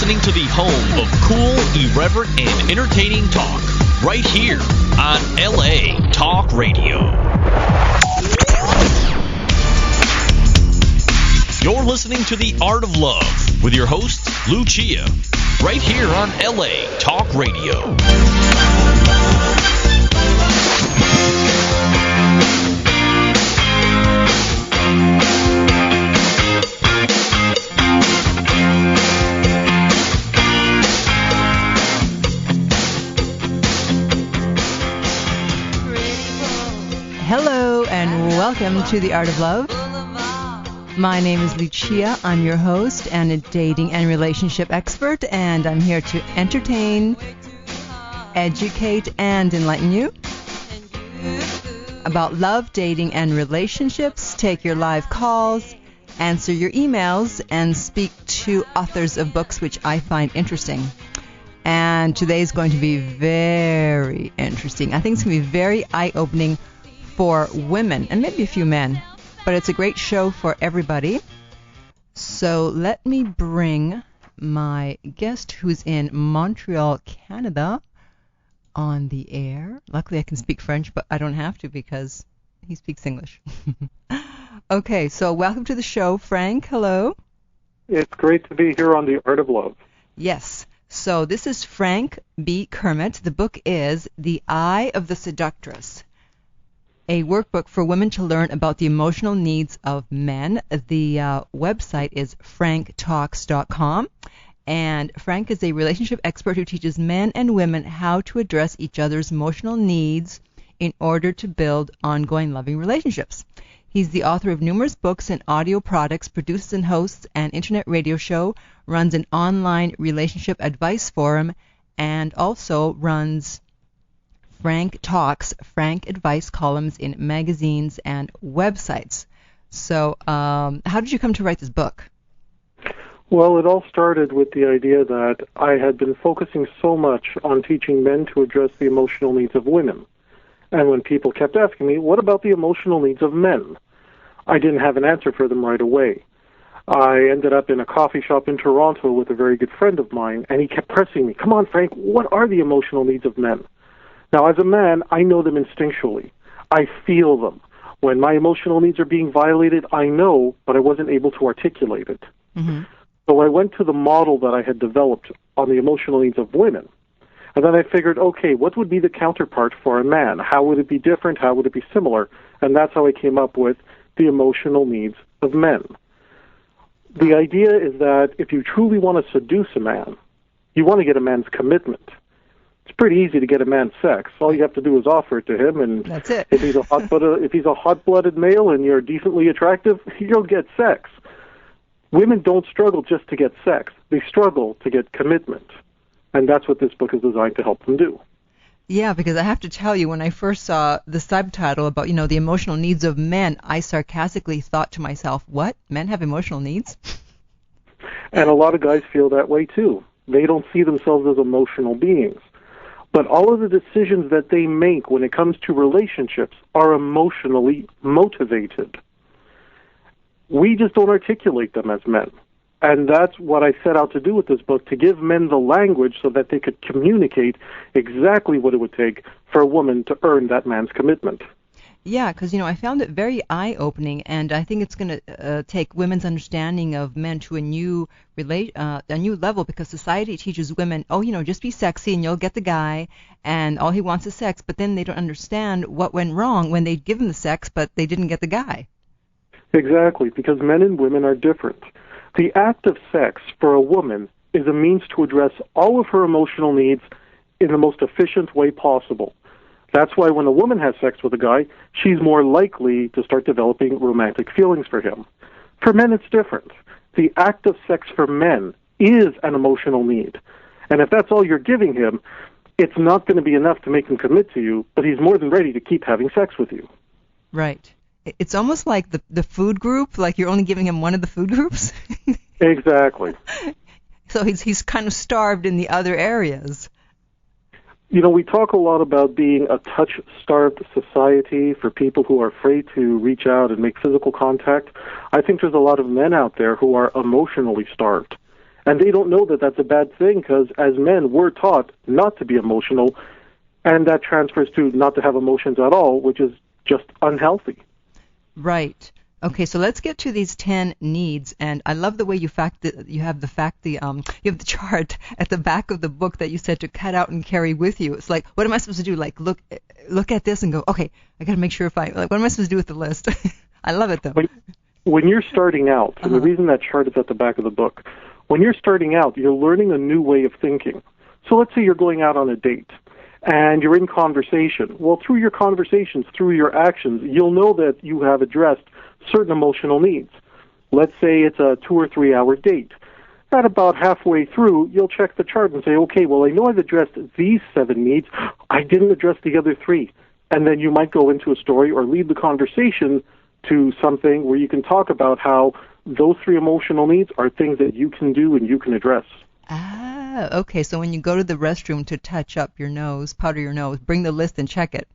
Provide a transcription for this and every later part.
listening to the home of cool, irreverent, and entertaining talk right here on LA Talk Radio. You're listening to The Art of Love with your host, Lucia, right here on LA Talk Radio. Hello and welcome to The Art of Love. My name is Lucia. I'm your host and a dating and relationship expert, and I'm here to entertain, educate, and enlighten you about love, dating, and relationships, take your live calls, answer your emails, and speak to authors of books which I find interesting. And today is going to be very interesting. I think it's going to be very eye-opening for women and maybe a few men, but it's a great show for everybody. So let me bring my guest who's in Montreal, Canada, on the air. Luckily I can speak French, but I don't have to because he speaks English. Okay, so welcome to the show, Frank. Hello. It's great to be here on The Art of Love. Yes. So this is Frank B. Kermit. The book is The Eye of the Seductress, a workbook for women to learn about the emotional needs of men. The website is franktalks.com, and Frank is a relationship expert who teaches men and women how to address each other's emotional needs in order to build ongoing loving relationships. He's the author of numerous books and audio products, produces and hosts an internet radio show, runs an online relationship advice forum, and also runs Frank Talks, Frank Advice columns in magazines and websites. So how did you come to write this book? Well, it all started with the idea that I had been focusing so much on teaching men to address the emotional needs of women. And when people kept asking me, what about the emotional needs of men? I didn't have an answer for them right away. I ended up in a coffee shop in Toronto with a very good friend of mine, and he kept pressing me, come on, Frank, what are the emotional needs of men? Now, as a man, I know them instinctually. I feel them. When my emotional needs are being violated, I know, but I wasn't able to articulate it. Mm-hmm. So I went to the model that I had developed on the emotional needs of women. And then I figured, okay, what would be the counterpart for a man? How would it be different? How would it be similar? And that's how I came up with the emotional needs of men. The idea is that if you truly want to seduce a man, you want to get a man's commitment. It's pretty easy to get a man's sex. All you have to do is offer it to him, and that's it. if he's a hot-blooded male and you're decently attractive, you'll get sex. Women don't struggle just to get sex. They struggle to get commitment. And that's what this book is designed to help them do. Yeah, because I have to tell you, when I first saw the subtitle about, the emotional needs of men, I sarcastically thought to myself, what? Men have emotional needs? And a lot of guys feel that way, too. They don't see themselves as emotional beings. But all of the decisions that they make when it comes to relationships are emotionally motivated. We just don't articulate them as men. And that's what I set out to do with this book, to give men the language so that they could communicate exactly what it would take for a woman to earn that man's commitment. Yeah, because, I found it very eye-opening, and I think it's going to take women's understanding of men to a new level, because society teaches women, just be sexy and you'll get the guy, and all he wants is sex, but then they don't understand what went wrong when they give him the sex, but they didn't get the guy. Exactly, because men and women are different. The act of sex for a woman is a means to address all of her emotional needs in the most efficient way possible. That's why when a woman has sex with a guy, she's more likely to start developing romantic feelings for him. For men, it's different. The act of sex for men is an emotional need. And if that's all you're giving him, it's not going to be enough to make him commit to you, but he's more than ready to keep having sex with you. Right. It's almost like the food group, like you're only giving him one of the food groups. Exactly. So he's kind of starved in the other areas. We talk a lot about being a touch-starved society for people who are afraid to reach out and make physical contact. I think there's a lot of men out there who are emotionally starved. And they don't know that that's a bad thing because as men, we're taught not to be emotional, and that transfers to not to have emotions at all, which is just unhealthy. Right. Okay, so let's get to these 10 needs, and I love the way you have the chart at the back of the book that you said to cut out and carry with you. It's like, what am I supposed to do? Like, look at this and go, okay, I got to make sure what am I supposed to do with the list? I love it though. When you're starting out, and the reason that chart is at the back of the book, when you're starting out, you're learning a new way of thinking. So let's say you're going out on a date, and you're in conversation. Well, through your conversations, through your actions, you'll know that you have addressed certain emotional needs. Let's say it's a 2 or 3 hour date. At about halfway through, you'll check the chart and say, okay, well, I know I've addressed these 7 needs. I didn't address the other 3. And then you might go into a story or lead the conversation to something where you can talk about how those 3 emotional needs are things that you can do and you can address. Ah, okay. So when you go to the restroom to touch up your nose, powder your nose, bring the list and check it.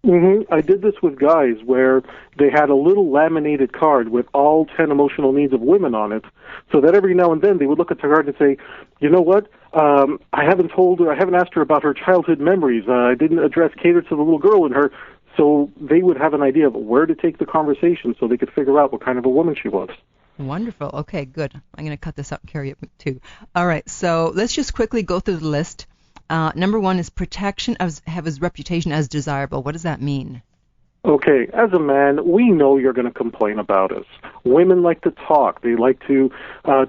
I did this with guys where they had a little laminated card with all 10 emotional needs of women on it, so that every now and then they would look at the card and say, you know what, I haven't asked her about her childhood memories. I didn't cater to the little girl in her, so they would have an idea of where to take the conversation so they could figure out what kind of a woman she was. Wonderful. Okay, good. I'm going to cut this out and carry it too. All right, so let's just quickly go through the list. Number 1 is protection, have his reputation as desirable. What does that mean? Okay, as a man, we know you're going to complain about us. Women like to talk. They like to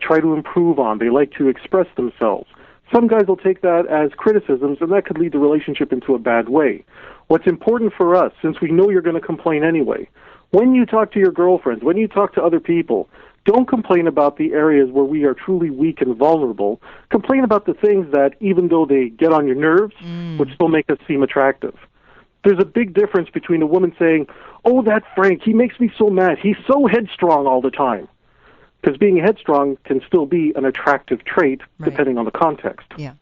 try to improve on. They like to express themselves. Some guys will take that as criticisms, and that could lead the relationship into a bad way. What's important for us, since we know you're going to complain anyway, when you talk to your girlfriends, when you talk to other people, don't complain about the areas where we are truly weak and vulnerable. Complain about the things that, even though they get on your nerves, would still make us seem attractive. There's a big difference between a woman saying, oh, that Frank, he makes me so mad. He's so headstrong all the time. Because being headstrong can still be an attractive trait, depending on the context. Yeah.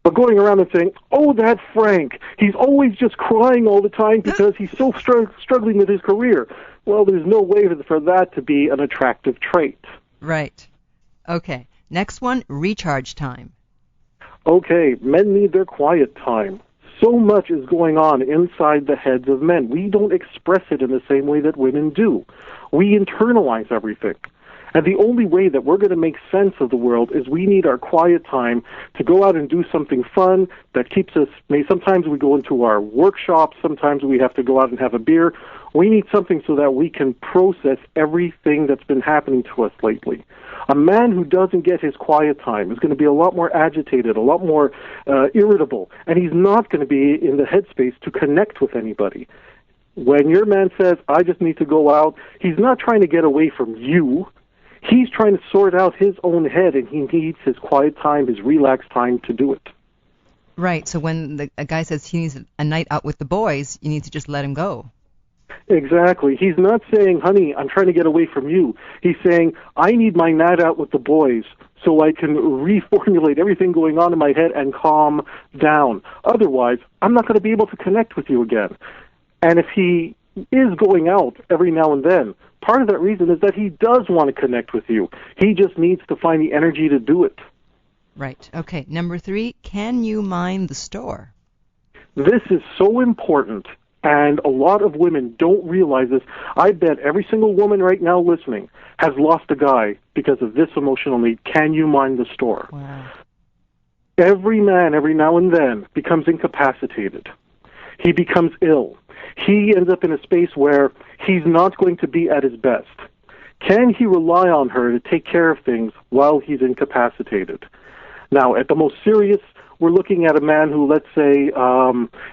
But going around and saying, oh, that Frank, he's always just crying all the time because he's so struggling with his career. Well, there's no way for that to be an attractive trait. Right. Okay. Next one, recharge time. Okay, men need their quiet time. So much is going on inside the heads of men. We don't express it in the same way that women do. We internalize everything. And the only way that we're going to make sense of the world is we need our quiet time to go out and do something fun that keeps us. Sometimes we go into our workshops. Sometimes we have to go out and have a beer. We need something so that we can process everything that's been happening to us lately. A man who doesn't get his quiet time is going to be a lot more agitated, a lot more irritable, and he's not going to be in the headspace to connect with anybody. When your man says, I just need to go out, he's not trying to get away from you. He's trying to sort out his own head, and he needs his quiet time, his relaxed time to do it. Right, so when a guy says he needs a night out with the boys, you need to just let him go. Exactly. He's not saying, honey, I'm trying to get away from you. He's saying, I need my night out with the boys so I can reformulate everything going on in my head and calm down. Otherwise, I'm not going to be able to connect with you again. And if he is going out every now and then, part of that reason is that he does want to connect with you. He just needs to find the energy to do it. Right. Okay. Number 3, can you mind the store? This is so important, and a lot of women don't realize this. I bet every single woman right now listening has lost a guy because of this emotional need. Can you mind the store? Wow. Every man, every now and then, becomes incapacitated. He becomes ill. He ends up in a space where he's not going to be at his best. Can he rely on her to take care of things while he's incapacitated? Now, at the most serious, we're looking at a man who, let's say,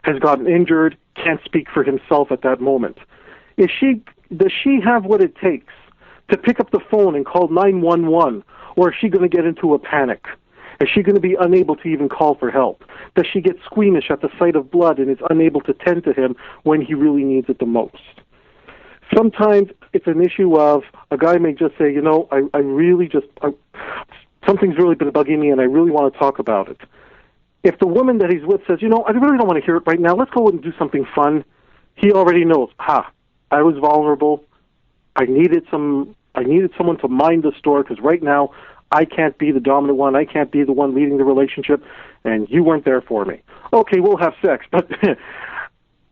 has gotten injured, can't speak for himself at that moment. Does she have what it takes to pick up the phone and call 911, or is she going to get into a panic? Is she going to be unable to even call for help? Does she get squeamish at the sight of blood and is unable to tend to him when he really needs it the most? Sometimes it's an issue of a guy may just say, something's really been bugging me and I really want to talk about it. If the woman that he's with says, I really don't want to hear it right now, let's go and do something fun, he already knows, I was vulnerable. I needed someone to mind the store because right now I can't be the dominant one. I can't be the one leading the relationship, and you weren't there for me. Okay, we'll have sex, but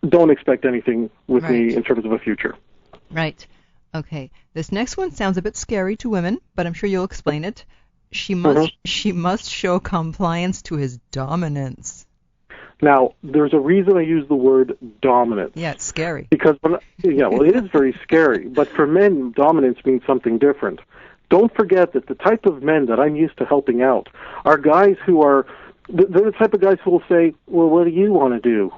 don't expect anything with me in terms of a future. Right. Okay. This next one sounds a bit scary to women, but I'm sure you'll explain it. She must show compliance to his dominance. Now, there's a reason I use the word dominance. Yeah, it's scary. Because, it is very scary. But for men, dominance means something different. Don't forget that the type of men that I'm used to helping out are guys who are, they're the type of guys who will say, well, what do you want to do?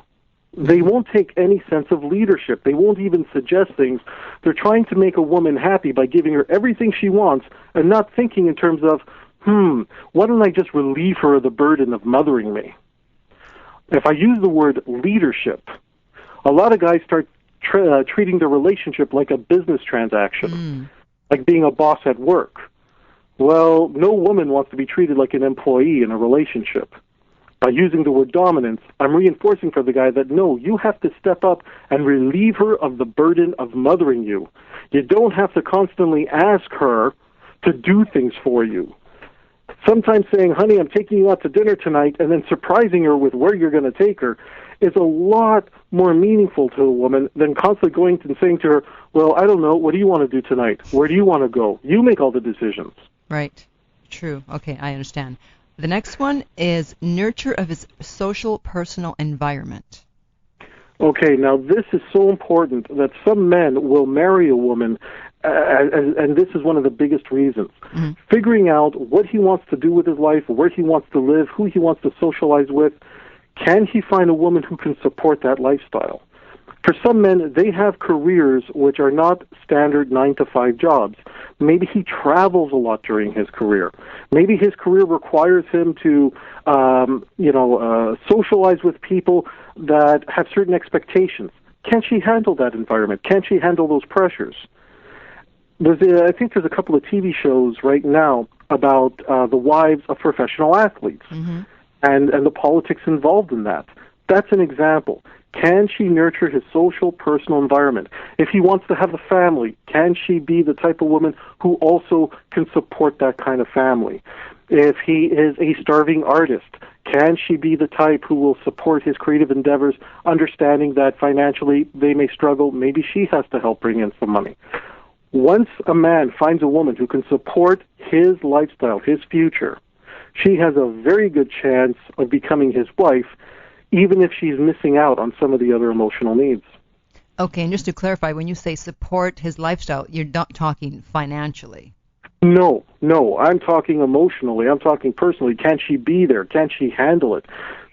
They won't take any sense of leadership. They won't even suggest things. They're trying to make a woman happy by giving her everything she wants and not thinking in terms of, why don't I just relieve her of the burden of mothering me? If I use the word leadership, a lot of guys start treating the relationship like a business transaction, like being a boss at work. Well, no woman wants to be treated like an employee in a relationship. By using the word dominance, I'm reinforcing for the guy that, no, you have to step up and relieve her of the burden of mothering you. You don't have to constantly ask her to do things for you. Sometimes saying, honey, I'm taking you out to dinner tonight, and then surprising her with where you're going to take her is a lot more meaningful to a woman than constantly going and saying to her, well, I don't know, what do you want to do tonight? Where do you want to go? You make all the decisions. Right. True. Okay, I understand. The next one is nurture of his social, personal environment. Okay, now this is so important that some men will marry a woman, and this is one of the biggest reasons. Figuring out what he wants to do with his life, where he wants to live, who he wants to socialize with. Can he find a woman who can support that lifestyle? For some men, they have careers which are not standard 9-to-5 jobs. Maybe he travels a lot during his career. Maybe his career requires him to, socialize with people that have certain expectations. Can she handle that environment? Can she handle those pressures? I think there's a couple of TV shows right now about the wives of professional athletes and the politics involved in that. That's an example. Can she nurture his social, personal environment? If he wants to have a family, can she be the type of woman who also can support that kind of family? If he is a starving artist, can she be the type who will support his creative endeavors, understanding that financially they may struggle, maybe she has to help bring in some money? Once a man finds a woman who can support his lifestyle, his future, she has a very good chance of becoming his wife, even if she's missing out on some of the other emotional needs. Okay, and just to clarify, when you say support his lifestyle, you're not talking financially. No, I'm talking emotionally. I'm talking personally. Can she be there? Can she handle it?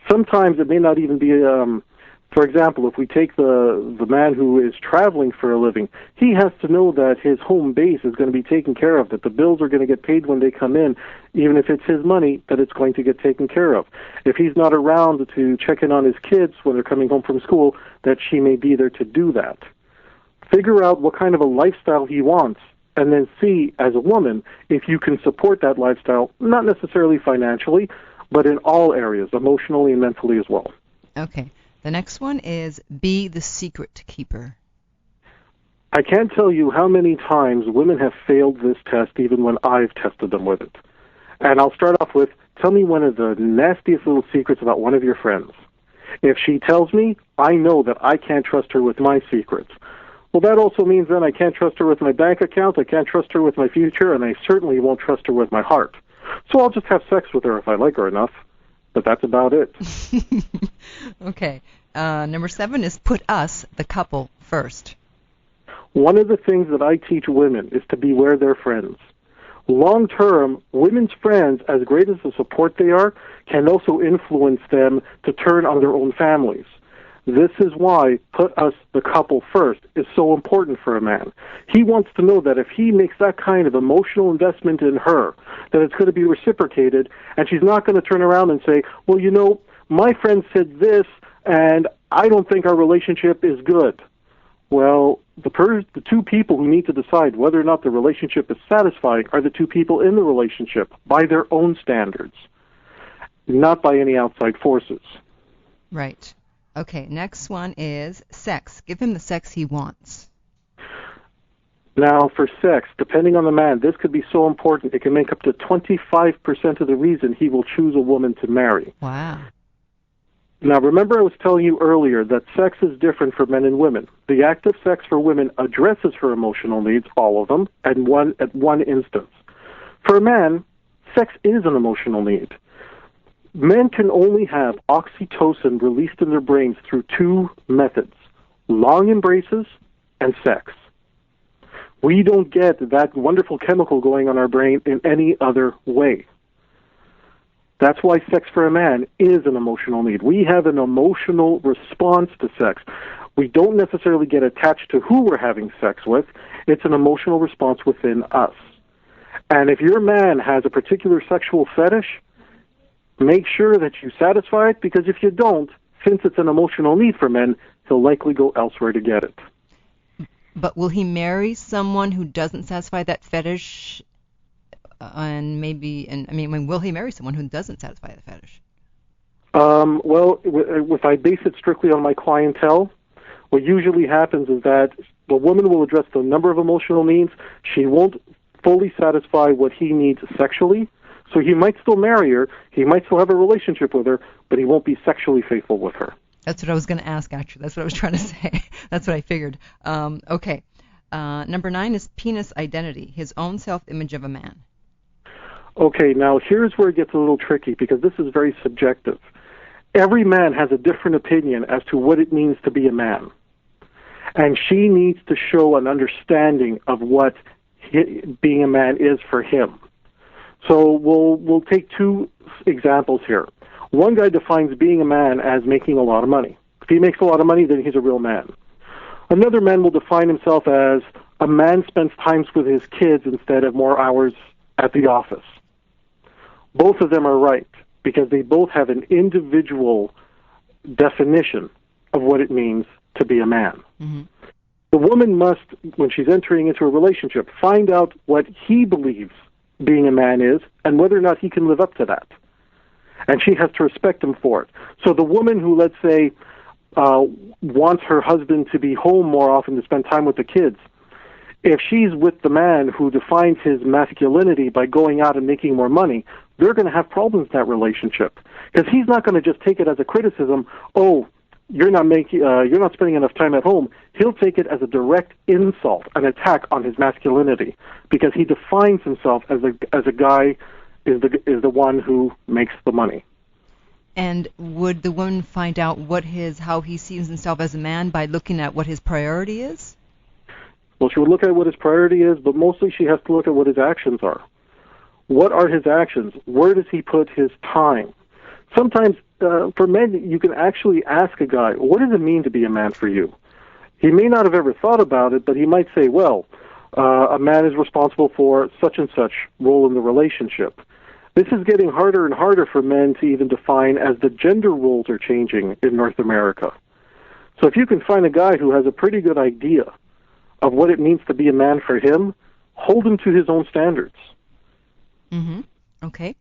Sometimes it may not even be, for example, if we take the man who is traveling for a living, he has to know that his home base is going to be taken care of, that the bills are going to get paid when they come in, even if it's his money, that it's going to get taken care of. If he's not around to check in on his kids when they're coming home from school, that she may be there to do that. Figure out what kind of a lifestyle he wants, and then see, as a woman, if you can support that lifestyle, not necessarily financially, but in all areas, emotionally and mentally as well. Okay. The next one is be the secret keeper. I can't tell you how many times women have failed this test, even when I've tested them with it. And I'll start off with, tell me one of the nastiest little secrets about one of your friends. If she tells me, I know that I can't trust her with my secrets. Well, that also means then I can't trust her with my bank account, I can't trust her with my future, and I certainly won't trust her with my heart. So I'll just have sex with her if I like her enough. But that's about it. Okay. Number 7 is put us, the couple, first. One of the things that I teach women is to beware their friends. Long term, women's friends, as great as the support they are, can also influence them to turn on their own families. This is why put us, the couple, first is so important for a man. He wants to know that if he makes that kind of emotional investment in her, that it's going to be reciprocated, and she's not going to turn around and say, well, my friend said this, and I don't think our relationship is good. Well, the two people who need to decide whether or not the relationship is satisfying are the two people in the relationship by their own standards, not by any outside forces. Right. Okay, next one is sex. Give him the sex he wants. Now, for sex, depending on the man, this could be so important, it can make up to 25% of the reason he will choose a woman to marry. Wow. Now, remember I was telling you earlier that sex is different for men and women. The act of sex for women addresses her emotional needs, all of them, at one instance. For a man, sex is an emotional need. Men can only have oxytocin released in their brains through two methods: long embraces and sex. We don't get that wonderful chemical going on our brain in any other way. That's why sex for a man is an emotional need. We have an emotional response to sex. We don't necessarily get attached to who we're having sex with. It's an emotional response within us. And if your man has a particular sexual fetish, make sure that you satisfy it, because if you don't, since it's an emotional need for men, he'll likely go elsewhere to get it. But will he marry someone who doesn't satisfy that fetish? Will he marry someone who doesn't satisfy the fetish? Well, if I base it strictly on my clientele, what usually happens is that the woman will address the number of emotional needs. She won't fully satisfy what he needs sexually, so he might still marry her, he might still have a relationship with her, but he won't be sexually faithful with her. That's what I was going to ask, actually. That's what I was trying to say. That's what I figured. Okay. Number 9 is penis identity, his own self-image of a man. Okay, now here's where it gets a little tricky, because this is very subjective. Every man has a different opinion as to what it means to be a man. And she needs to show an understanding of what being a man is for him. So we'll take two examples here. One guy defines being a man as making a lot of money. If he makes a lot of money, then he's a real man. Another man will define himself as a man spends times with his kids instead of more hours at the office. Both of them are right, because they both have an individual definition of what it means to be a man. Mm-hmm. The woman must, when she's entering into a relationship, find out what he believes being a man is and whether or not he can live up to that. And she has to respect him for it. So the woman who, let's say, wants her husband to be home more often to spend time with the kids, if she's with the man who defines his masculinity by going out and making more money, they're going to have problems in that relationship, because he's not going to just take it as a criticism. Oh, you're not spending enough time at home. He'll take it as a direct insult, an attack on his masculinity, because he defines himself as a guy is the one who makes the money. And would the woman find out how he sees himself as a man by looking at what his priority is? Well, she would look at what his priority is, but mostly she has to look at what his actions are. What are his actions? Where does he put his time? Sometimes, for men, you can actually ask a guy, what does it mean to be a man for you? He may not have ever thought about it, but he might say, well, a man is responsible for such and such role in the relationship. This is getting harder and harder for men to even define, as the gender roles are changing in North America. So if you can find a guy who has a pretty good idea of what it means to be a man for him, hold him to his own standards. Mm-hmm. Okay.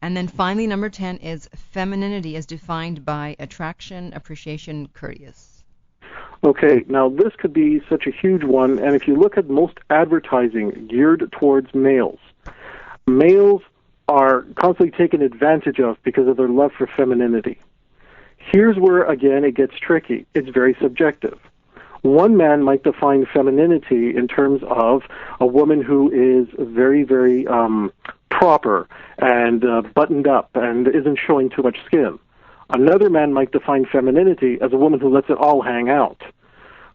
And then finally, number 10 is femininity as defined by attraction, appreciation, courteous. Okay, now this could be such a huge one, and if you look at most advertising geared towards males, males are constantly taken advantage of because of their love for femininity. Here's where, again, it gets tricky. It's very subjective. One man might define femininity in terms of a woman who is very, very proper and buttoned up and isn't showing too much skin. Another man might define femininity as a woman who lets it all hang out,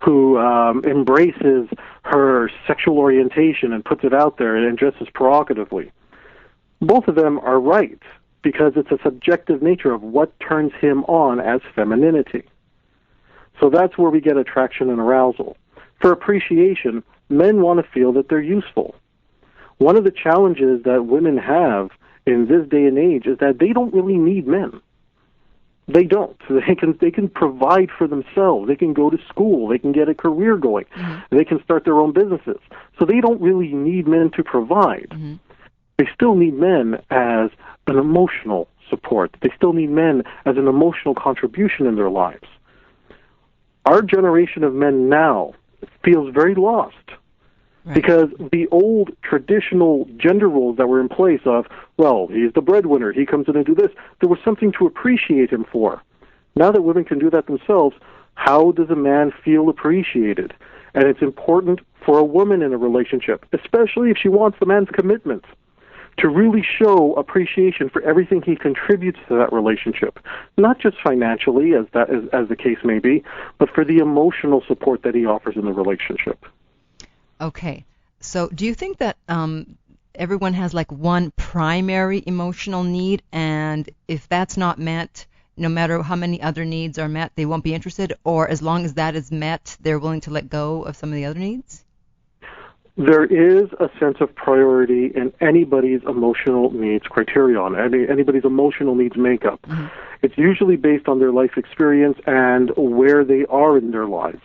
who embraces her sexual orientation and puts it out there and dresses provocatively. Both of them are right, because it's a subjective nature of what turns him on as femininity. So that's where we get attraction and arousal. For appreciation, men want to feel that they're useful. One of the challenges that women have in this day and age is that they don't really need men. They don't. They can provide for themselves. They can go to school. They can get a career going. Mm-hmm. They can start their own businesses. So they don't really need men to provide. Mm-hmm. They still need men as an emotional support. They still need men as an emotional contribution in their lives. Our generation of men now feels very lost Right. Because the old traditional gender roles that were in place of, well, he's the breadwinner, he comes in and do this, there was something to appreciate him for. Now that women can do that themselves, how does a man feel appreciated? And it's important for a woman in a relationship, especially if she wants the man's commitment, to really show appreciation for everything he contributes to that relationship, not just financially, as the case may be, but for the emotional support that he offers in the relationship. Okay. So do you think that everyone has like one primary emotional need, and if that's not met, no matter how many other needs are met, they won't be interested, or as long as that is met, they're willing to let go of some of the other needs? There is a sense of priority in anybody's emotional needs criterion, anybody's emotional needs makeup. Mm-hmm. It's usually based on their life experience and where they are in their lives.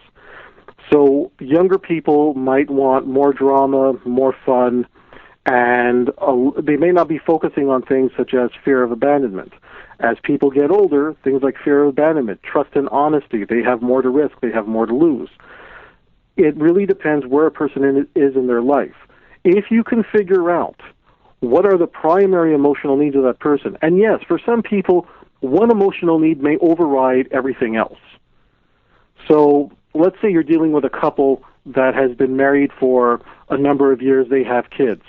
So younger people might want more drama, more fun, and they may not be focusing on things such as fear of abandonment. As people get older, things like fear of abandonment, trust and honesty, they have more to risk, they have more to lose. It really depends where a person is in their life. If you can figure out what are the primary emotional needs of that person, and yes, for some people, one emotional need may override everything else. So let's say you're dealing with a couple that has been married for a number of years, they have kids.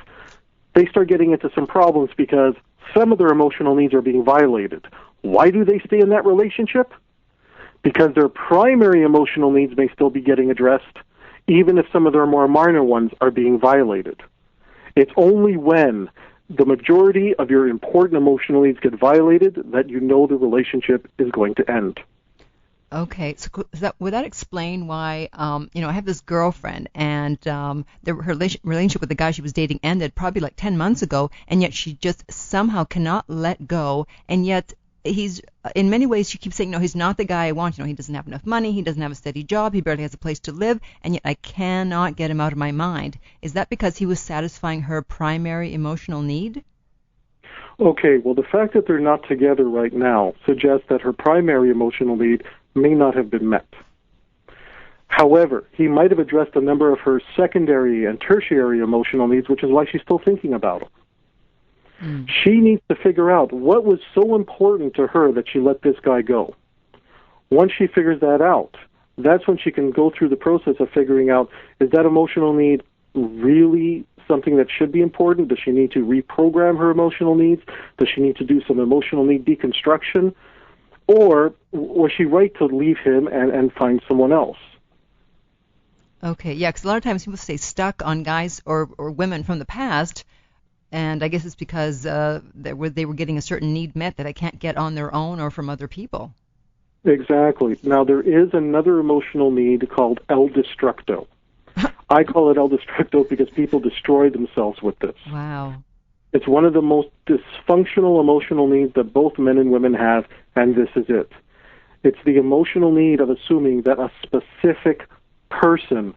They start getting into some problems because some of their emotional needs are being violated. Why do they stay in that relationship? Because their primary emotional needs may still be getting addressed, even if some of their more minor ones are being violated. It's only when the majority of your important emotional needs get violated that you know the relationship is going to end. Okay, so would that explain why, I have this girlfriend, and her relationship with the guy she was dating ended probably like 10 months ago, and yet she just somehow cannot let go, and yet he's, in many ways, she keeps saying, no, he's not the guy I want. He doesn't have enough money, he doesn't have a steady job, he barely has a place to live, and yet I cannot get him out of my mind. Is that because he was satisfying her primary emotional need? Okay, well, the fact that they're not together right now suggests that her primary emotional need may not have been met. However, he might have addressed a number of her secondary and tertiary emotional needs, which is why she's still thinking about him. She needs to figure out what was so important to her that she let this guy go. Once she figures that out, that's when she can go through the process of figuring out, is that emotional need really something that should be important? Does she need to reprogram her emotional needs? Does she need to do some emotional need deconstruction? Or was she right to leave him and find someone else? Okay, yeah, because a lot of times people stay stuck on guys or women from the past, and I guess it's because they were getting a certain need met that I can't get on their own or from other people. Exactly. Now, there is another emotional need called el destructo. I call it el destructo because people destroy themselves with this. Wow. It's one of the most dysfunctional emotional needs that both men and women have, and this is it. It's the emotional need of assuming that a specific person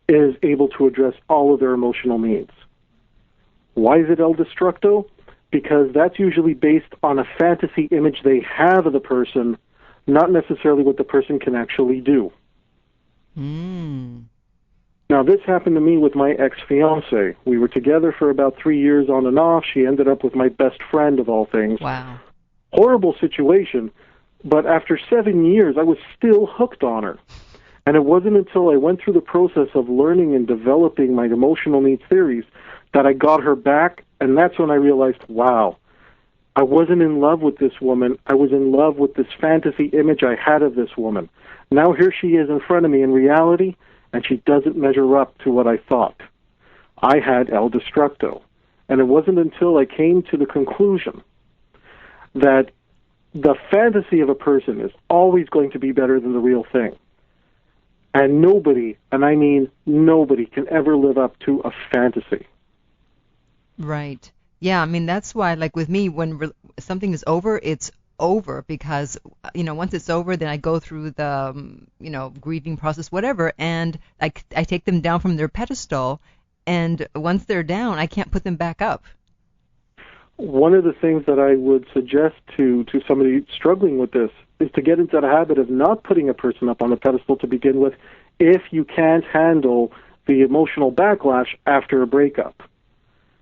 is able to address all of their emotional needs. Why is it el destructo? Because that's usually based on a fantasy image they have of the person, not necessarily what the person can actually do. Now, this happened to me with my ex-fiancée. We were together for about 3 years on and off. She ended up with my best friend, of all things. Wow. Horrible situation, but after 7 years, I was still hooked on her. And it wasn't until I went through the process of learning and developing my emotional needs theories that I got her back, and that's when I realized, wow, I wasn't in love with this woman. I was in love with this fantasy image I had of this woman. Now here she is in front of me in reality, and she doesn't measure up to what I thought. I had el destructo. And it wasn't until I came to the conclusion that the fantasy of a person is always going to be better than the real thing. And nobody, and I mean nobody, can ever live up to a fantasy. Right. Yeah, I mean, that's why, like with me, when something is over, it's over, because once it's over, then I go through the grieving process, whatever, and I take them down from their pedestal, and once they're down, I can't put them back up. One of the things that I would suggest to somebody struggling with this is to get into the habit of not putting a person up on a pedestal to begin with if you can't handle the emotional backlash after a breakup.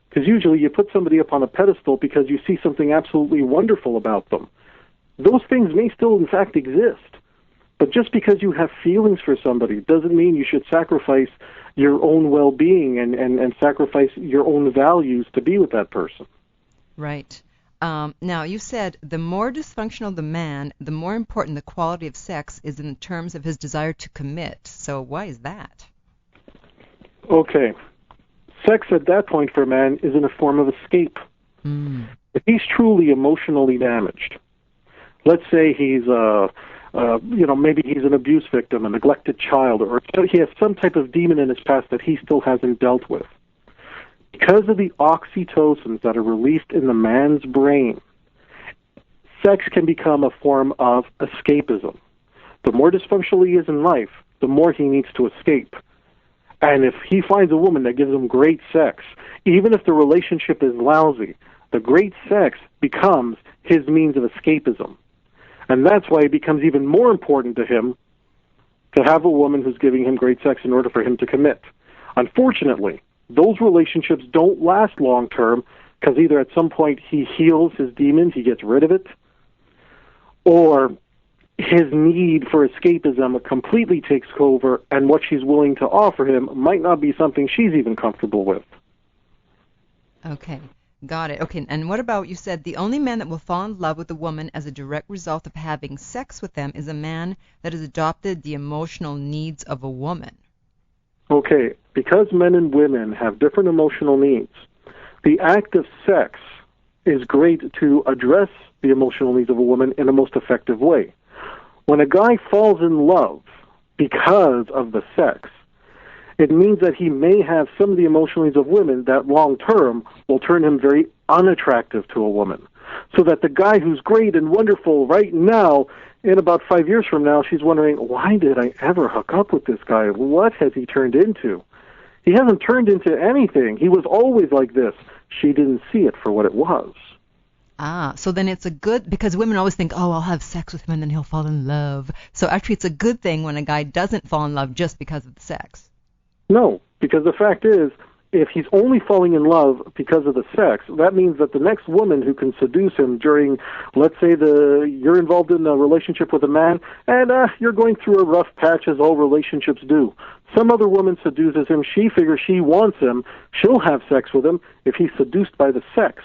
Because usually you put somebody up on a pedestal because you see something absolutely wonderful about them. Those things may still, in fact, exist. But just because you have feelings for somebody doesn't mean you should sacrifice your own well-being and sacrifice your own values to be with that person. Right. Now, you said the more dysfunctional the man, the more important the quality of sex is in terms of his desire to commit. So why is that? Okay. Sex at that point for a man is in a form of escape. If he's truly emotionally damaged, let's say he's maybe he's an abuse victim, a neglected child, or he has some type of demon in his past that he still hasn't dealt with. Because of the oxytocins that are released in the man's brain, sex can become a form of escapism. The more dysfunctional he is in life, the more he needs to escape. And if he finds a woman that gives him great sex, even if the relationship is lousy, the great sex becomes his means of escapism. And that's why it becomes even more important to him to have a woman who's giving him great sex in order for him to commit. Unfortunately, those relationships don't last long term because either at some point he heals his demon, he gets rid of it, or his need for escapism completely takes over, and what she's willing to offer him might not be something she's even comfortable with. Okay, got it. Okay, and what about, you said the only man that will fall in love with a woman as a direct result of having sex with them is a man that has adopted the emotional needs of a woman. Okay, because men and women have different emotional needs, the act of sex is great to address the emotional needs of a woman in the most effective way. When a guy falls in love because of the sex, it means that he may have some of the emotional needs of women that long-term will turn him very unattractive to a woman. So that the guy who's great and wonderful right now, in about 5 years from now, she's wondering, why did I ever hook up with this guy? What has he turned into? He hasn't turned into anything. He was always like this. She didn't see it for what it was. So then it's a good, because women always think, oh, I'll have sex with him and then he'll fall in love. So actually it's a good thing when a guy doesn't fall in love just because of the sex. No, because the fact is, if he's only falling in love because of the sex, that means that the next woman who can seduce him during, let's say, you're involved in a relationship with a man, and you're going through a rough patch, as all relationships do. Some other woman seduces him. She figures she wants him. She'll have sex with him. If he's seduced by the sex,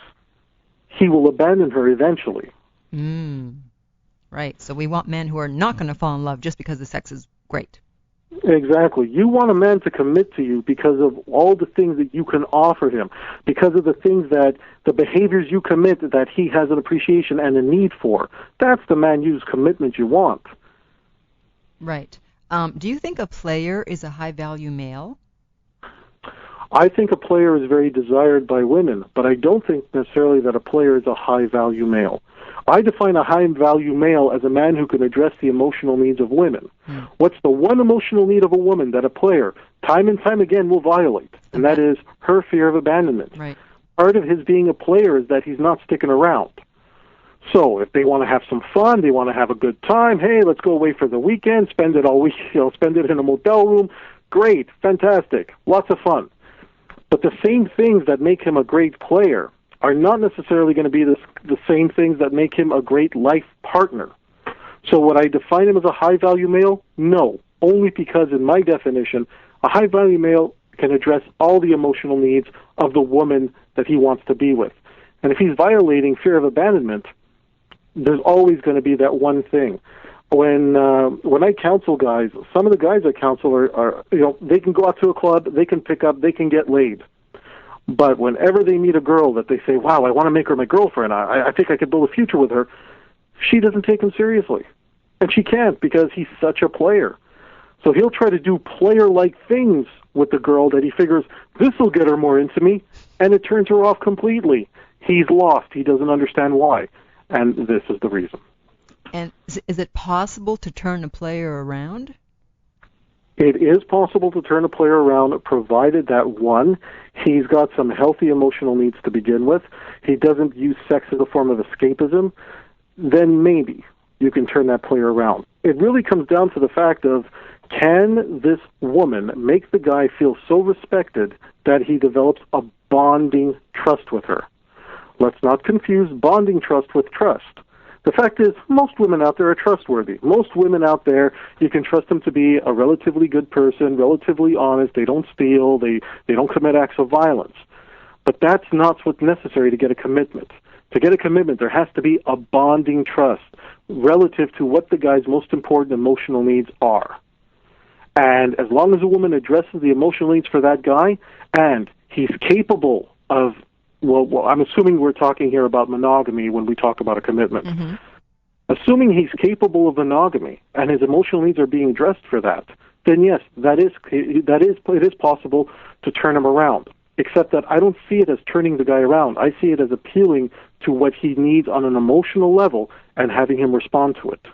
he will abandon her eventually. Right. So we want men who are not going to fall in love just because the sex is great. Exactly. You want a man to commit to you because of all the things that you can offer him, because of the things the behaviors you commit that he has an appreciation and a need for. That's the man whose commitment you want. Right. Do you think a player is a high-value male? I think a player is very desired by women, but I don't think necessarily that a player is a high-value male. I define a high-value male as a man who can address the emotional needs of women. What's the one emotional need of a woman that a player, time and time again, will violate? And that is her fear of abandonment. Right. Part of his being a player is that he's not sticking around. So if they want to have some fun, they want to have a good time, hey, let's go away for the weekend, spend it all week, spend it in a motel room, great, fantastic, lots of fun. But the same things that make him a great player are not necessarily going to be the same things that make him a great life partner. So would I define him as a high-value male? No, only because in my definition, a high-value male can address all the emotional needs of the woman that he wants to be with. And if he's violating fear of abandonment, there's always going to be that one thing. When I counsel guys, some of the guys I counsel are they can go out to a club, they can pick up, they can get laid. But whenever they meet a girl that they say, wow, I want to make her my girlfriend, I think I could build a future with her, she doesn't take him seriously. And she can't because he's such a player. So he'll try to do player-like things with the girl that he figures, this will get her more into me, and it turns her off completely. He's lost. He doesn't understand why. And this is the reason. And is it possible to turn a player around? It is possible to turn a player around, provided that, one, he's got some healthy emotional needs to begin with, he doesn't use sex as a form of escapism, then maybe you can turn that player around. It really comes down to the fact of, can this woman make the guy feel so respected that he develops a bonding trust with her? Let's not confuse bonding trust with trust. The fact is, most women out there are trustworthy. Most women out there, you can trust them to be a relatively good person, relatively honest. They don't steal. They don't commit acts of violence. But that's not what's necessary to get a commitment. To get a commitment, there has to be a bonding trust relative to what the guy's most important emotional needs are. And as long as a woman addresses the emotional needs for that guy, and he's capable of, well, I'm assuming we're talking here about monogamy when we talk about a commitment. Mm-hmm. Assuming he's capable of monogamy and his emotional needs are being addressed for that, then yes, it is possible to turn him around. Except that I don't see it as turning the guy around. I see it as appealing to what he needs on an emotional level and having him respond to it.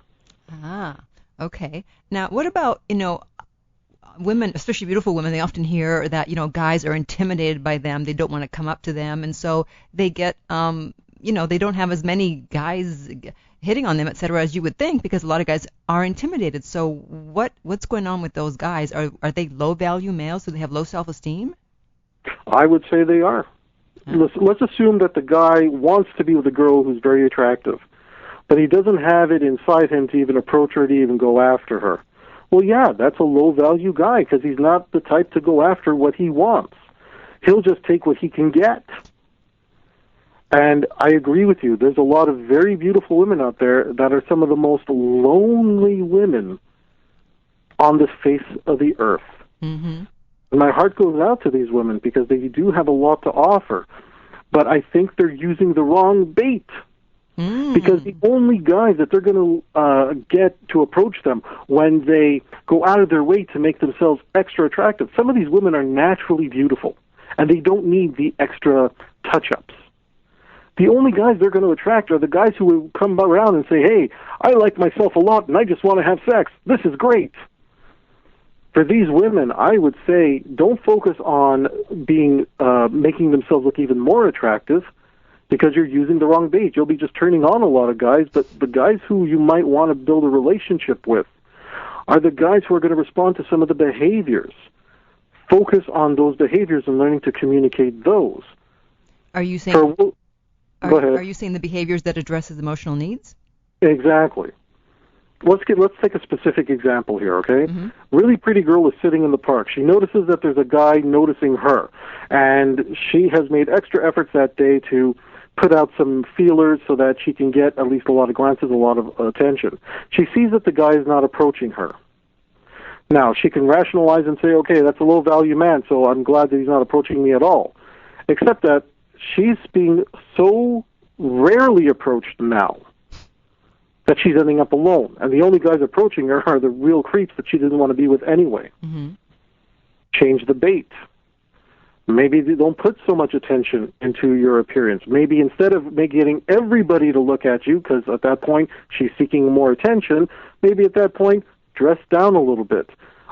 Ah, okay. Now, what about, women, especially beautiful women, they often hear that, guys are intimidated by them. They don't want to come up to them. And so they get, they don't have as many guys hitting on them, et cetera, as you would think, because a lot of guys are intimidated. So what's going on with those guys? Are they low-value males? Do they have low self-esteem? I would say they are. Let's assume that the guy wants to be with a girl who's very attractive, but he doesn't have it inside him to even approach her, to even go after her. Well, yeah, that's a low-value guy because he's not the type to go after what he wants. He'll just take what he can get. And I agree with you. There's a lot of very beautiful women out there that are some of the most lonely women on the face of the earth. Mm-hmm. And my heart goes out to these women because they do have a lot to offer. But I think they're using the wrong bait. Because the only guys that they're going to get to approach them when they go out of their way to make themselves extra attractive, some of these women are naturally beautiful, and they don't need the extra touch-ups. The only guys they're going to attract are the guys who will come around and say, hey, I like myself a lot, and I just want to have sex. This is great. For these women, I would say don't focus on being making themselves look even more attractive, because you're using the wrong bait. You'll be just turning on a lot of guys, but the guys who you might want to build a relationship with are the guys who are going to respond to some of the behaviors. Focus on those behaviors and learning to communicate those. Are you saying? Go ahead. Are you saying the behaviors that addresses emotional needs? Exactly. Let's take a specific example here, okay? Mm-hmm. Really pretty girl is sitting in the park. She notices that there's a guy noticing her, and she has made extra efforts that day to put out some feelers so that she can get at least a lot of glances, a lot of attention. She sees that the guy is not approaching her. Now, she can rationalize and say, okay, that's a low-value man, so I'm glad that he's not approaching me at all. Except that she's being so rarely approached now that she's ending up alone. And the only guys approaching her are the real creeps that she didn't want to be with anyway. Mm-hmm. Change the bait. Maybe they don't put so much attention into your appearance. Maybe instead of getting everybody to look at you, because at that point she's seeking more attention, maybe at that point dress down a little bit.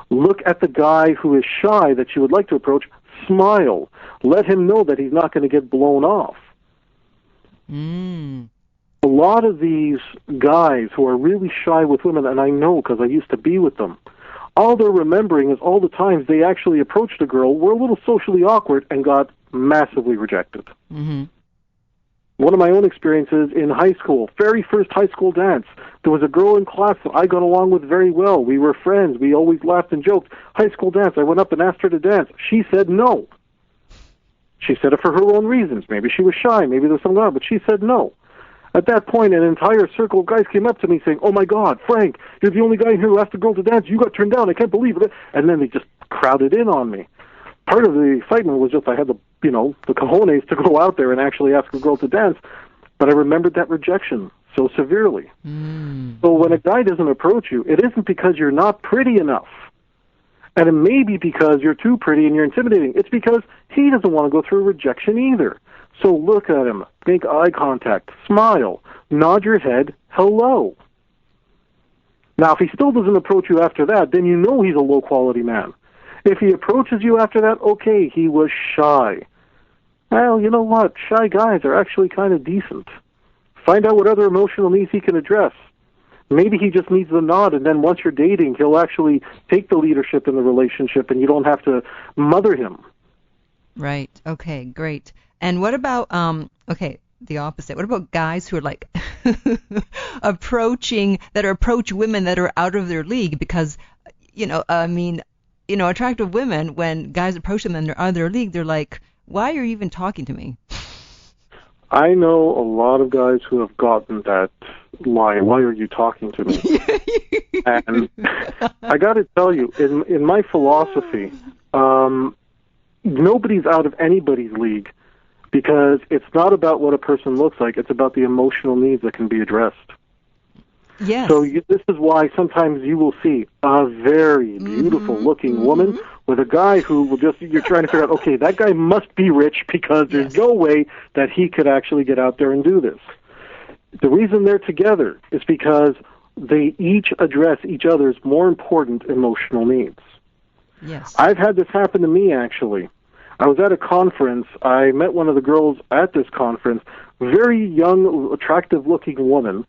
Look at the guy who is shy that you would like to approach. Smile. Let him know that he's not going to get blown off. A lot of these guys who are really shy with women, and I know because I used to be with them, all they're remembering is all the times they actually approached a girl, were a little socially awkward, and got massively rejected. Mm-hmm. One of my own experiences in high school, very first high school dance, there was a girl in class that I got along with very well. We were friends. We always laughed and joked. High school dance, I went up and asked her to dance. She said no. She said it for her own reasons. Maybe she was shy. Maybe there was something on, but she said no. At that point, an entire circle of guys came up to me saying, "Oh, my God, Frank, you're the only guy here who asked a girl to dance. You got turned down. I can't believe it." And then they just crowded in on me. Part of the excitement was just I had the cojones to go out there and actually ask a girl to dance. But I remembered that rejection so severely. So when a guy doesn't approach you, it isn't because you're not pretty enough. And it may be because you're too pretty and you're intimidating. It's because he doesn't want to go through rejection either. So look at him, make eye contact, smile, nod your head, hello. Now, if he still doesn't approach you after that, then you know he's a low-quality man. If he approaches you after that, okay, he was shy. Well, you know what? Shy guys are actually kind of decent. Find out what other emotional needs he can address. Maybe he just needs the nod, and then once you're dating, he'll actually take the leadership in the relationship, and you don't have to mother him. Right. Okay, great. And what about, the opposite. What about guys who are like approach women that are out of their league because, attractive women, when guys approach them and they're out of their league, they're like, why are you even talking to me? I know a lot of guys who have gotten that line, why are you talking to me? And I got to tell you, in my philosophy, nobody's out of anybody's league because it's not about what a person looks like, it's about the emotional needs that can be addressed. Yes. So this is why sometimes you will see a very beautiful-looking woman with a guy who will you're trying to figure out, okay, that guy must be rich because there's no way that he could actually get out there and do this. The reason they're together is because they each address each other's more important emotional needs. Yes. I've had this happen to me, actually. I was at a conference. I met one of the girls at this conference, very young, attractive-looking woman,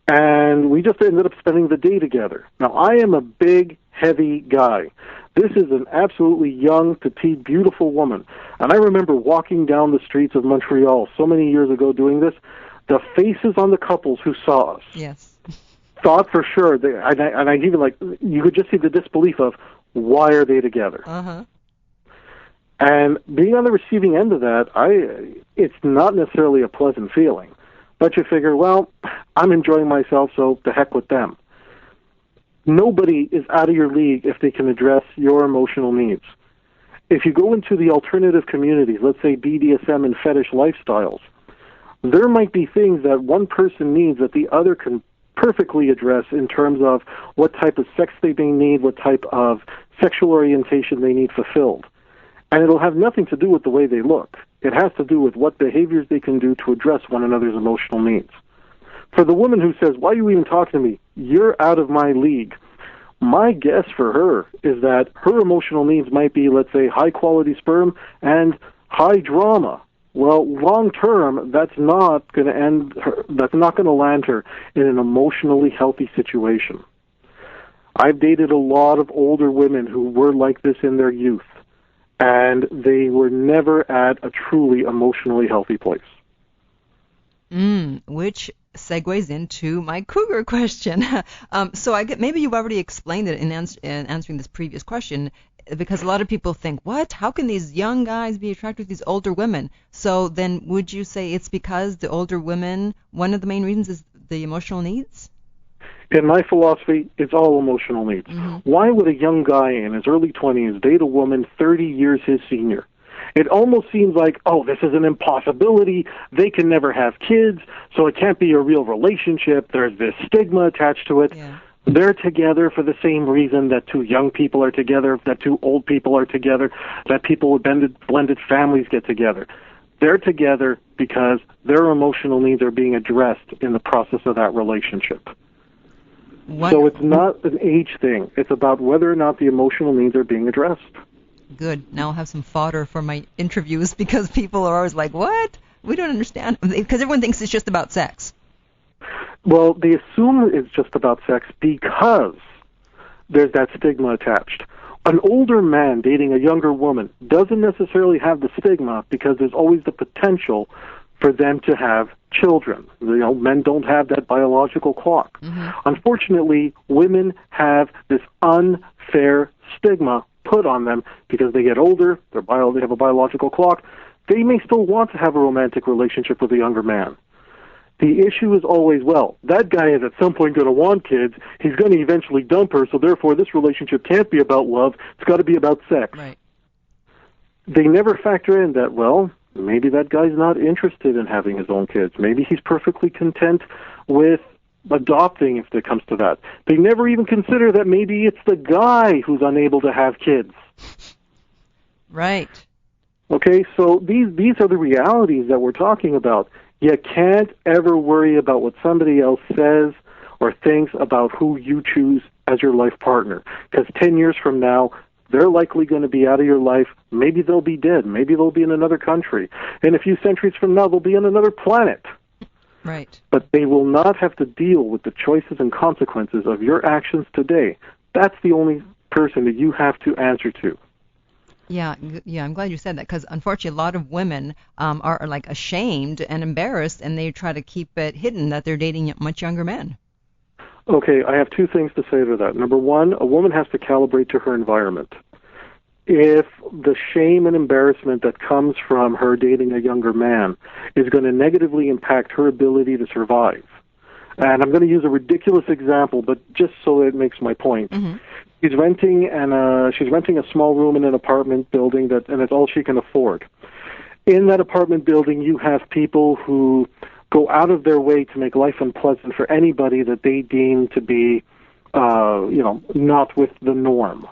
and we just ended up spending the day together. Now, I am a big, heavy guy. This is an absolutely young, petite, beautiful woman. And I remember walking down the streets of Montreal so many years ago doing this. The faces on the couples who saw us thought for sure, and I even you could just see the disbelief of, why are they together? Uh-huh. And being on the receiving end of that, it's not necessarily a pleasant feeling. But you figure, well, I'm enjoying myself, so the heck with them. Nobody is out of your league if they can address your emotional needs. If you go into the alternative communities, let's say BDSM and fetish lifestyles, there might be things that one person needs that the other can perfectly address in terms of what type of sex they may need, what type of sexual orientation they need fulfilled. And it'll have nothing to do with the way they look. It has to do with what behaviors they can do to address one another's emotional needs. For the woman who says, why are you even talking to me? You're out of my league. My guess for her is that her emotional needs might be, let's say, high-quality sperm and high drama. Well, long term, that's not going to land her in an emotionally healthy situation. I've dated a lot of older women who were like this in their youth, and they were never at a truly emotionally healthy place. Which segues into my cougar question. So maybe you've already explained it in answering this previous question, because a lot of people think, what? How can these young guys be attracted to these older women? So then would you say it's because the older women, one of the main reasons is the emotional needs? In my philosophy, it's all emotional needs. Why would a young guy in his early 20s date a woman 30 years his senior? It almost seems like, oh, this is an impossibility. They can never have kids, so it can't be a real relationship. There's this stigma attached to it. Yeah. They're together for the same reason that two young people are together, that two old people are together, that people with blended families get together. They're together because their emotional needs are being addressed in the process of that relationship. So it's not an age thing. It's about whether or not the emotional needs are being addressed. Good. Now I'll have some fodder for my interviews, because people are always like, what? We don't understand. Because everyone thinks it's just about sex. Well, they assume it's just about sex because there's that stigma attached. An older man dating a younger woman doesn't necessarily have the stigma because there's always the potential for them to have children. Men don't have that biological clock. Unfortunately, women have this unfair stigma put on them because they get older, they have a biological clock. They may still want to have a romantic relationship with a younger man. The issue is always, well, that guy is at some point going to want kids. He's going to eventually dump her, so therefore this relationship can't be about love. It's got to be about sex. Right. They never factor in that, well, maybe that guy's not interested in having his own kids. Maybe he's perfectly content with adopting if it comes to that. They never even consider that maybe it's the guy who's unable to have kids. Right. Okay, so these are the realities that we're talking about. You can't ever worry about what somebody else says or thinks about who you choose as your life partner. Because 10 years from now, they're likely going to be out of your life. Maybe they'll be dead. Maybe they'll be in another country. And a few centuries from now, they'll be on another planet. Right. But they will not have to deal with the choices and consequences of your actions today. That's the only person that you have to answer to. Yeah, I'm glad you said that, because unfortunately a lot of women are like ashamed and embarrassed, and they try to keep it hidden that they're dating much younger men. Okay, I have two things to say to that. Number one, a woman has to calibrate to her environment. If the shame and embarrassment that comes from her dating a younger man is going to negatively impact her ability to survive, and I'm going to use a ridiculous example, but just so it makes my point. Mm-hmm. She's renting a small room in an apartment building and it's all she can afford. In that apartment building, you have people who go out of their way to make life unpleasant for anybody that they deem to be, not with the norm.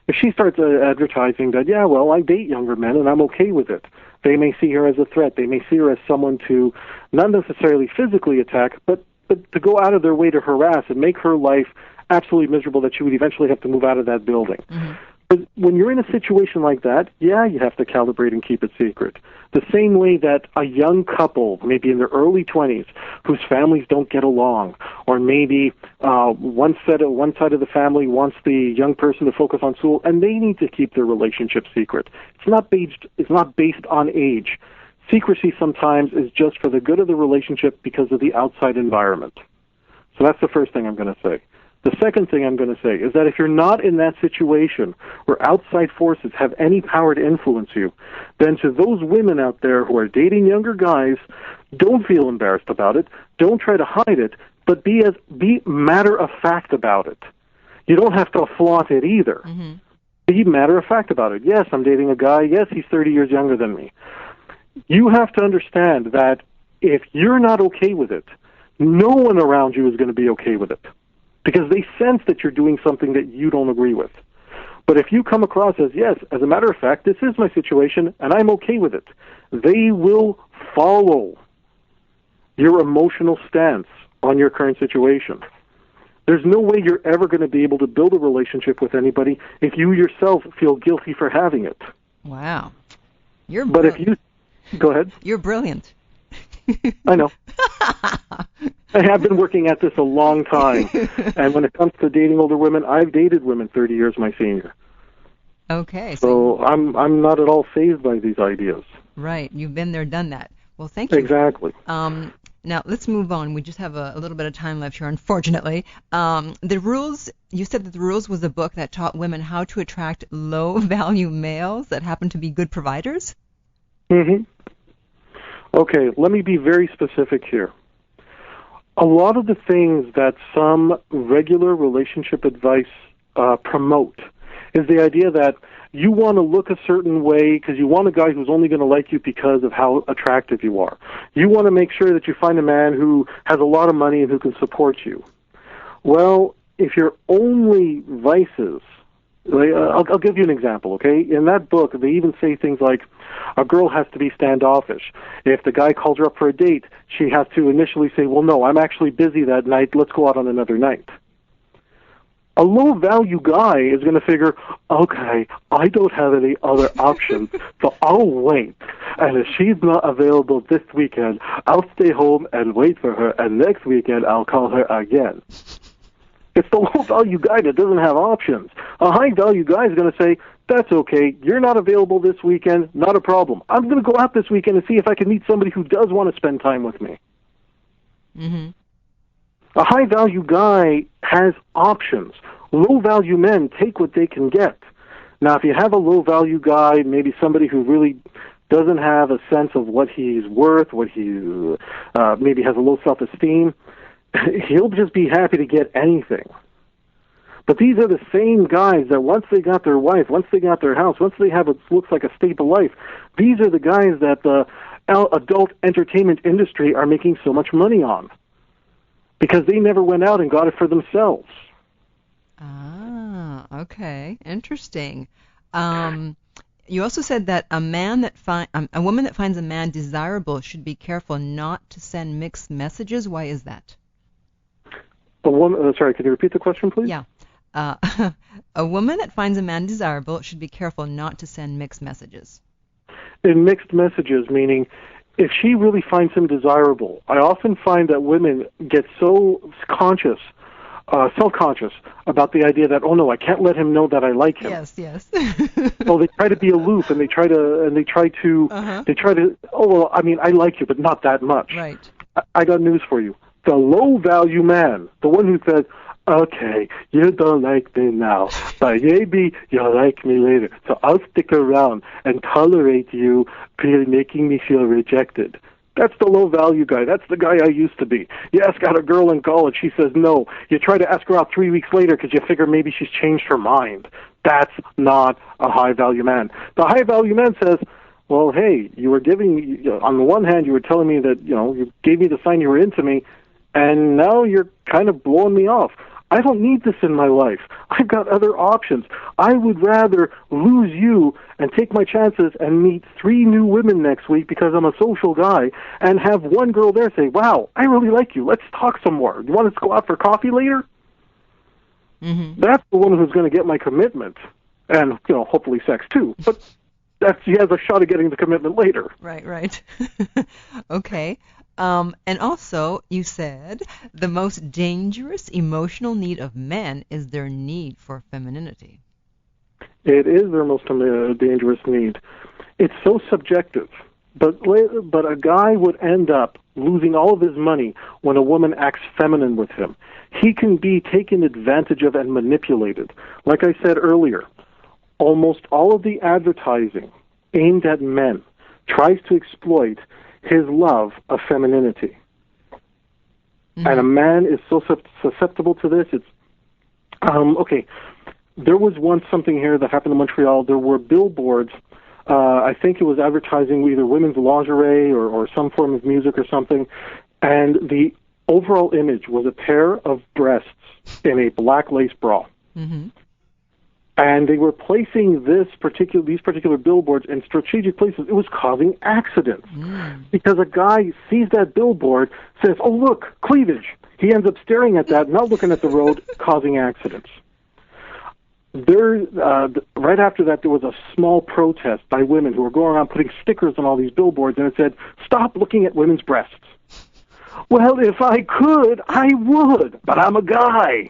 If she starts advertising that, yeah, well, I date younger men and I'm okay with it, they may see her as a threat. They may see her as someone to not necessarily physically attack, but to go out of their way to harass and make her life absolutely miserable, that she would eventually have to move out of that building. Mm-hmm. But when you're in a situation like that, yeah, you have to calibrate and keep it secret. The same way that a young couple, maybe in their early 20s, whose families don't get along, or maybe one side of the family wants the young person to focus on school, and they need to keep their relationship secret. It's not based on age. Secrecy sometimes is just for the good of the relationship because of the outside environment. So that's the first thing I'm going to say. The second thing I'm going to say is that if you're not in that situation where outside forces have any power to influence you, then to those women out there who are dating younger guys, don't feel embarrassed about it. Don't try to hide it, but be matter of fact about it. You don't have to flaunt it either. Mm-hmm. Be matter of fact about it. Yes, I'm dating a guy. Yes, he's 30 years younger than me. You have to understand that if you're not okay with it, no one around you is going to be okay with it, because they sense that you're doing something that you don't agree with. But if you come across as, yes, as a matter of fact, this is my situation, and I'm okay with it, they will follow your emotional stance on your current situation. There's no way you're ever going to be able to build a relationship with anybody if you yourself feel guilty for having it. Wow. But if you... Go ahead. You're brilliant. I know. I have been working at this a long time, and when it comes to dating older women, I've dated women 30 years my senior. Okay. So I'm not at all fazed by these ideas. Right. You've been there, done that. Well, thank you. Exactly. Now, let's move on. We just have a little bit of time left here, unfortunately. The Rules, you said that The Rules was a book that taught women how to attract low-value males that happen to be good providers? Mm-hmm. Okay, let me be very specific here. A lot of the things that some regular relationship advice promote is the idea that you want to look a certain way because you want a guy who's only going to like you because of how attractive you are. You want to make sure that you find a man who has a lot of money and who can support you. Well, if your only vices... I'll give you an example, okay? In that book, they even say things like, a girl has to be standoffish. If the guy calls her up for a date, she has to initially say, well, no, I'm actually busy that night, let's go out on another night. A low-value guy is going to figure, okay, I don't have any other options, so I'll wait. And if she's not available this weekend, I'll stay home and wait for her, and next weekend I'll call her again. It's the low-value guy that doesn't have options. A high-value guy is going to say, that's okay, you're not available this weekend, not a problem. I'm going to go out this weekend and see if I can meet somebody who does want to spend time with me. Mm-hmm. A high-value guy has options. Low-value men take what they can get. Now, if you have a low-value guy, maybe somebody who really doesn't have a sense of what he's worth, maybe has a low self-esteem, he'll just be happy to get anything. But these are the same guys that once they got their wife, once they got their house, once they have what looks like a stable life, these are the guys that the adult entertainment industry are making so much money on, because they never went out and got it for themselves. Ah, okay. Interesting. You also said that a woman that finds a man desirable should be careful not to send mixed messages. Why is that? Sorry, can you repeat the question, please? Yeah. A woman that finds a man desirable should be careful not to send mixed messages. In mixed messages, meaning if she really finds him desirable, I often find that women get so self-conscious about the idea that, oh no, I can't let him know that I like him. Yes. So they try to be aloof, and they try to, oh well, I mean, I like you, but not that much. Right. I got news for you. The low-value man, the one who says, okay, you don't like me now, but maybe you'll like me later, so I'll stick around and tolerate you making me feel rejected. That's the low-value guy. That's the guy I used to be. You ask out a girl in college, she says no. You try to ask her out 3 weeks later because you figure maybe she's changed her mind. That's not a high-value man. The high-value man says, well, hey, you were giving me, on the one hand, you were telling me that, you gave me the sign you were into me, and now you're kind of blowing me off. I don't need this in my life. I've got other options. I would rather lose you and take my chances and meet 3 new women next week because I'm a social guy, and have one girl there say, wow, I really like you. Let's talk some more. You want us to go out for coffee later? Mm-hmm. That's the one who's going to get my commitment, and hopefully sex too. But he has a shot at getting the commitment later. Right. Okay. And also, you said the most dangerous emotional need of men is their need for femininity. It is their most dangerous need. It's so subjective. But a guy would end up losing all of his money when a woman acts feminine with him. He can be taken advantage of and manipulated. Like I said earlier, almost all of the advertising aimed at men tries to exploit his love of femininity. Mm-hmm. And a man is so susceptible to this. It's okay. There was once something here that happened in Montreal. There were billboards. I think it was advertising either women's lingerie or some form of music or something. And the overall image was a pair of breasts in a black lace bra. Mm-hmm. And they were placing these particular billboards in strategic places. It was causing accidents because a guy sees that billboard, says, "Oh look, cleavage." He ends up staring at that, not looking at the road, causing accidents. Right after that, there was a small protest by women who were going around putting stickers on all these billboards, and it said, "Stop looking at women's breasts." Well, if I could, I would, but I'm a guy,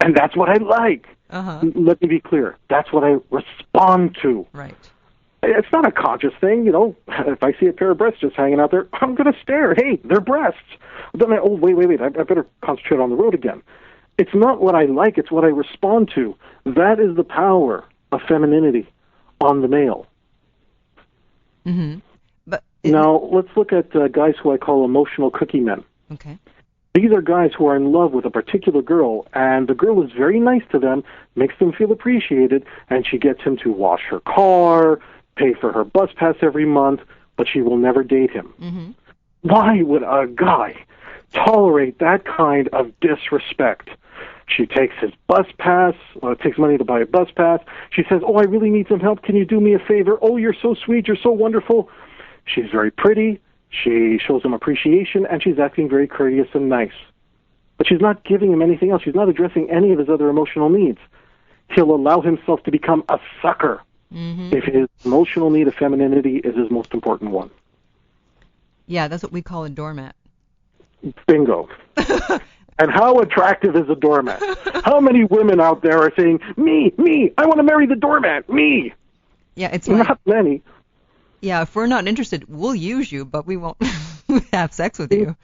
and that's what I like. Uh-huh. Let me be clear. That's what I respond to. Right. It's not a conscious thing, If I see a pair of breasts just hanging out there, I'm going to stare. Hey, they're breasts. Then wait. I better concentrate on the road again. It's not what I like. It's what I respond to. That is the power of femininity on the male. Mm-hmm. But now, let's look at guys who I call emotional cookie men. Okay. These are guys who are in love with a particular girl, and the girl is very nice to them, makes them feel appreciated, and she gets him to wash her car, pay for her bus pass every month, but she will never date him. Mm-hmm. Why would a guy tolerate that kind of disrespect? She takes his bus pass, takes money to buy a bus pass. She says, "Oh, I really need some help. Can you do me a favor? Oh, you're so sweet. You're so wonderful." She's very pretty. She shows him appreciation, and she's acting very courteous and nice. But she's not giving him anything else. She's not addressing any of his other emotional needs. He'll allow himself to become a sucker if his emotional need of femininity is his most important one. Yeah, that's what we call a doormat. Bingo. And how attractive is a doormat? How many women out there are saying, me, I want to marry the doormat, me? Yeah, it's like, not many. Yeah, if we're not interested, we'll use you, but we won't have sex with you.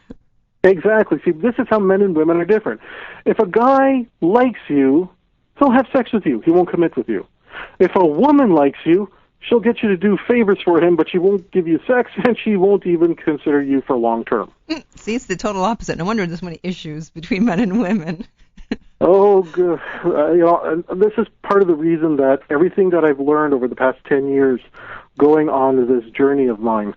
Exactly. See, this is how men and women are different. If a guy likes you, he'll have sex with you. He won't commit with you. If a woman likes you, she'll get you to do favors for him, but she won't give you sex, and she won't even consider you for long term. See, it's the total opposite. No wonder there's so many issues between men and women. Oh, good. This is part of the reason that everything that I've learned over the past 10 years going on this journey of mine,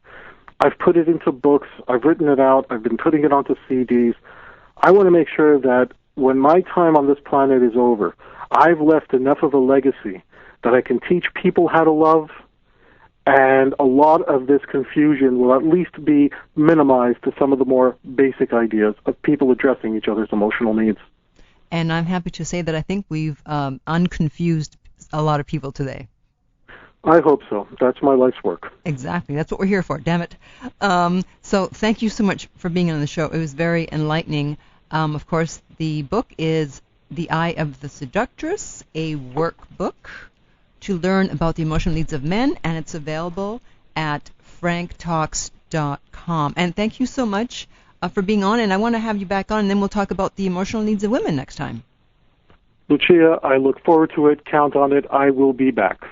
I've put it into books, I've written it out, I've been putting it onto CDs. I want to make sure that when my time on this planet is over, I've left enough of a legacy that I can teach people how to love, and a lot of this confusion will at least be minimized to some of the more basic ideas of people addressing each other's emotional needs. And I'm happy to say that I think we've unconfused a lot of people today. I hope so. That's my life's work. Exactly. That's what we're here for, damn it. So thank you so much for being on the show. It was very enlightening. Of course, the book is The Eye of the Seductress, a workbook to learn about the emotional needs of men, and it's available at franktalks.com. And thank you so much for being on, and I want to have you back on, and then we'll talk about the emotional needs of women next time. Lucia, I look forward to it. Count on it. I will be back.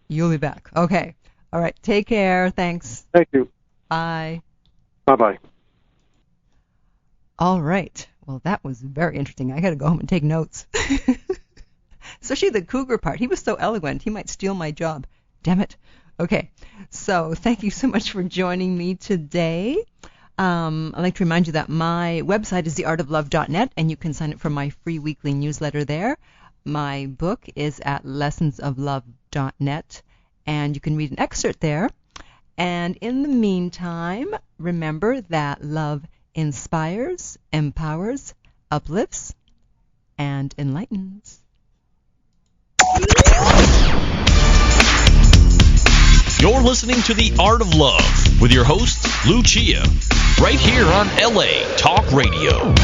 You'll be back. Okay. All right. Take care. Thanks. Thank you. Bye. Bye-bye. All right. Well, that was very interesting. I got to go home and take notes. Especially the cougar part. He was so eloquent. He might steal my job. Damn it. Okay. So thank you so much for joining me today. I'd like to remind you that my website is theartoflove.net, and you can sign up for my free weekly newsletter there. My book is at lessonsoflove.net, and you can read an excerpt there. And in the meantime, remember that love inspires, empowers, uplifts, and enlightens. You're listening to The Art of Love with your host, Lucia, right here on LA Talk Radio.